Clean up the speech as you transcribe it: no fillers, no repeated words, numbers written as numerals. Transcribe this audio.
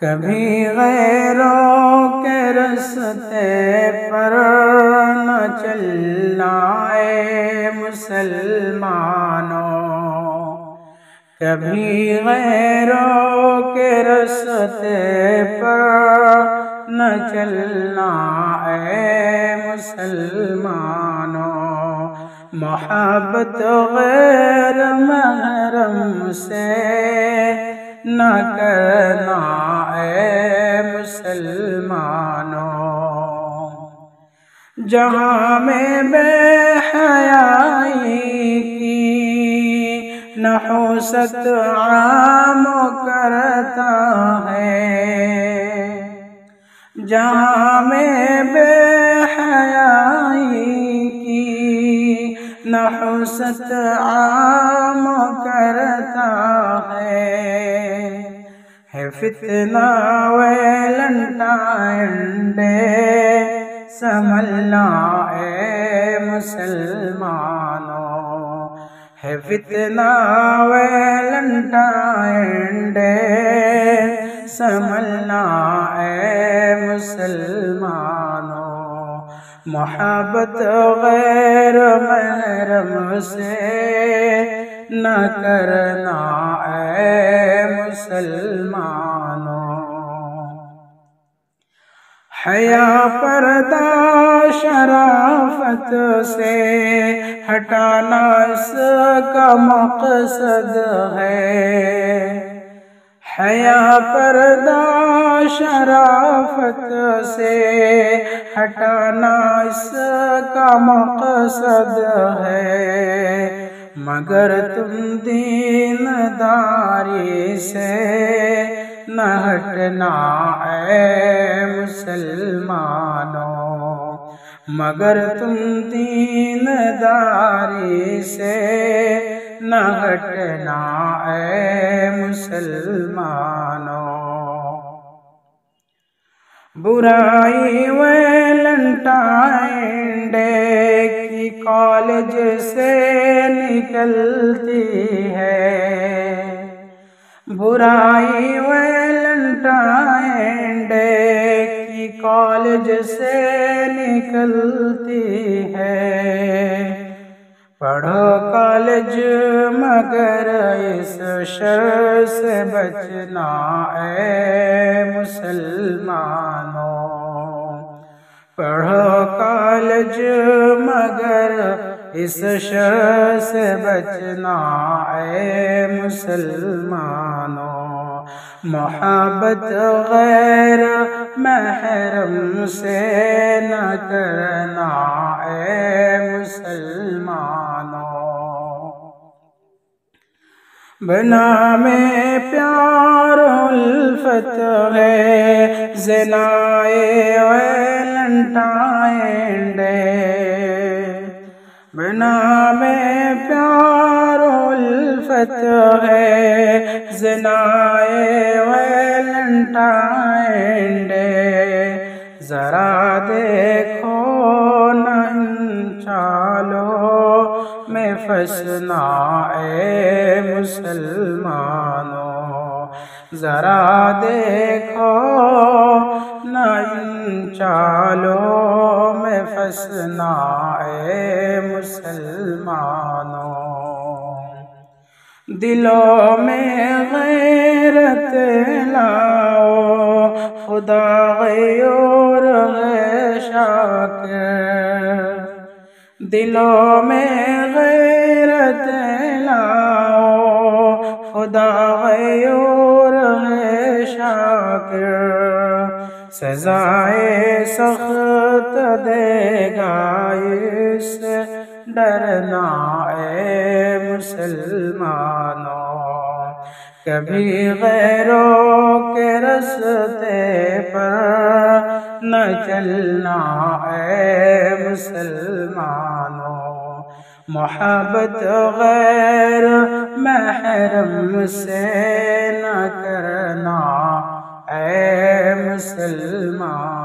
کبھی غیروں کے رستے پر نہ چلنا اے مسلمانوں، کبھی غیروں کے رستے پر نہ چلنا اے مسلمانوں، محبت غیر محرم سے نہ کرنا اے مسلمانوں، جہاں میں بے حیائی کی نحوست عام کرتا ہے، جہاں میں بے حیائی کی نحوست عام کرتا ہے فتنہ ویلنٹائن سنبھلنا اے مسلمانوں، ہے فتنہ ویلنٹائن سنبھلنا اے مسلمانوں، محبت غیر محرم سے نہ کرنا اے مسلمانوں، حیا پردہ شرافت سے ہٹانا اس کا مقصد ہے، حیا پردہ شرافت سے ہٹانا اس کا مقصد ہے، مگر تم دینداری سے نہ ہٹنا اے مسلمانوں، مگر تم دینداری سے نہ ہٹنا اے مسلمانوں، برائی ویلنٹائن کی کالج سے نکلتی ہے، برائی ویلنٹائن کی کالج سے نکلتی ہے، پڑھو کالج مگر اس شر سے بچنا اے مسلمانوں، پڑھو کالج مگر اس شر سے بچنا اے مسلمانوں، محبت غیر محرم سے نہ کرنا اے مسلمانوں، بنام پیار الفت ہے زنائے ویلنٹائن بنام پیار الفت ہے زنائے ویلنٹائن ذرا دیکھو نہ ان چالوں میں پھنسنا اے مسلمانوں، ذرا دیکھو نہ ان چالوں میں پھنسنا اے مسلمانوں، دلوں میں غیرت لاؤ خدا غیور ہے شاکر، دلوں میں غیرت لاؤ خدا غیور ہے شاکر، سزائے سخت دے گا اس ڈرنا اے مسلمانوں، کبھی غیروں کے رستے پر نہ چلنا اے مسلمانوں، محبت غیر محرم سے نہ کرنا اے مسلمان۔